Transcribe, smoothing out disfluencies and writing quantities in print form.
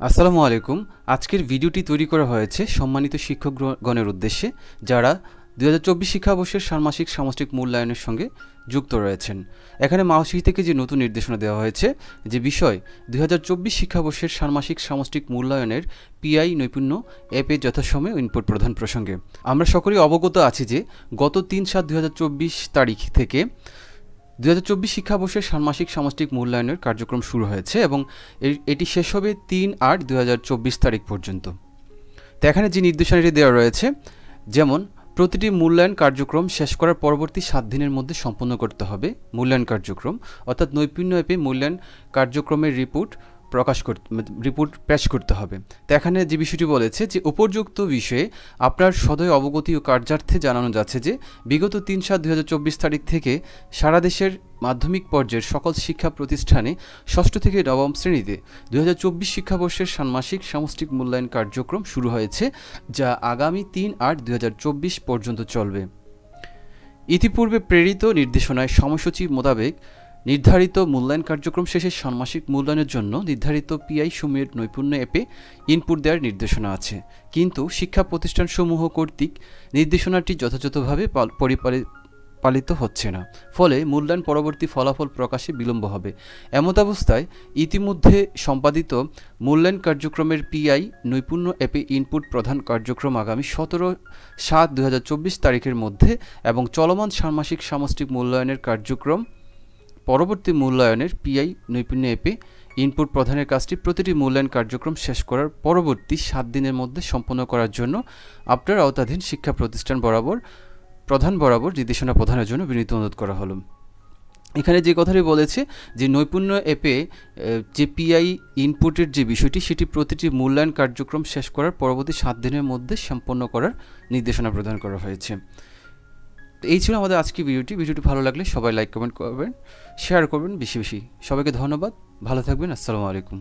আসসালামু আলাইকুম। আজকের ভিডিওটি তৈরি করা হয়েছে সম্মানিত শিক্ষকগণের উদ্দেশ্যে যারা ২০২৪ শিক্ষাবর্ষের ষান্মাসিক সামষ্টিক মূল্যায়নের সঙ্গে যুক্ত রয়েছেন। এখানে মাওসি থেকে যে নতুন নির্দেশনা দেওয়া হয়েছে যে বিষয় ২০২৪ শিক্ষাবর্ষের ষান্মাসিক সামষ্টিক মূল্যায়নের পিআই নৈপুণ্য অ্যাপে যথাসময়ে ইনপুট প্রদান প্রসঙ্গে আমরা সকলেই অবগত আছি যে গত ৩/৭/২০২৪ তারিখ থেকে ২০২৪ শিক্ষাবর্ষের ষান্মাসিক সামষ্টিক মূল্যায়নের কার্যক্রম শুরু হয়েছে এবং এটি শেষ হবে ৩/৮/২০২৪ তারিখ পর্যন্ত। তো এখানে যে নির্দেশনাটি দেওয়া রয়েছে, যেমন প্রতিটি মূল্যায়ন কার্যক্রম শেষ করার পরবর্তী ৭ দিনের মধ্যে সম্পন্ন করতে হবে মূল্যায়ন কার্যক্রম, অর্থাৎ নৈপুণ্য অ্যাপে মূল্যায়ন কার্যক্রমের রিপোর্ট পেশ করতে হবে। তো এখানে যে বিষয়টি বলেছে যে উপযুক্ত বিষয়ে আপনার সদয় অবগতি ও কার্যার্থে জানানো যাচ্ছে যে বিগত ৩/৭/২০২৪ তারিখ থেকে সারা দেশের মাধ্যমিক পর্যায়ের সকল শিক্ষা প্রতিষ্ঠানে ষষ্ঠ থেকে নবম শ্রেণীতে ২০২৪ শিক্ষাবর্ষের ষান্মাসিক সামষ্টিক মূল্যায়ন কার্যক্রম শুরু হয়েছে, যা আগামী ৩/৮/২০২৪ পর্যন্ত চলবে। ইতিপূর্বে প্রেরিত নির্দেশনায় সময়সূচি মোতাবেক নির্ধারিত মূল্যায়ন কার্যক্রম শেষে ষান্মাসিক মূল্যায়নের জন্য নির্ধারিত পিআই সমূহের নৈপুণ্য অ্যাপে ইনপুট দেওয়ার নির্দেশনা আছে, কিন্তু শিক্ষা প্রতিষ্ঠানসমূহ কর্তৃক নির্দেশনাটি যথাযথভাবে পালিত হচ্ছে না, ফলে মূল্যায়ন পরবর্তী ফলাফল প্রকাশে বিলম্ব হবে। এমতাবস্থায় ইতিমধ্যে সম্পাদিত মূল্যায়ন কার্যক্রমের পিআই নৈপুণ্য অ্যাপে ইনপুট প্রদান কার্যক্রম আগামী ১৭/৭/২০২৪ তারিখের মধ্যে এবং চলমান ষান্মাসিক সামষ্টিক মূল্যায়নের কার্যক্রম পরবর্তী মূল্যায়নের পিআই নৈপুণ্য অ্যাপে ইনপুট প্রদানের কাজটি প্রতিটি মূল্যায়ন কার্যক্রম শেষ করার পরবর্তী ৭ দিনের মধ্যে সম্পন্ন করার জন্য আপনার আওতাধীন শিক্ষা প্রতিষ্ঠান প্রধান বরাবর নির্দেশনা প্রদানের জন্য বিনীত অনুরোধ করা হলো। এখানে যে কথাটি বলেছে যে নৈপুণ্য অ্যাপে যে পিআই ইনপুটের যে বিষয়টি সেটি প্রতিটি মূল্যায়ন কার্যক্রম শেষ করার পরবর্তী ৭ দিনের মধ্যে সম্পন্ন করার নির্দেশনা প্রদান করা হয়েছে। এই ছিল আমাদের আজকের ভিডিওটি ভালো লাগলে সবাই লাইক কমেন্ট করবেন, শেয়ার করবেন বেশি বেশি। সবাইকে ধন্যবাদ, ভালো থাকবেন। আসসালামু আলাইকুম।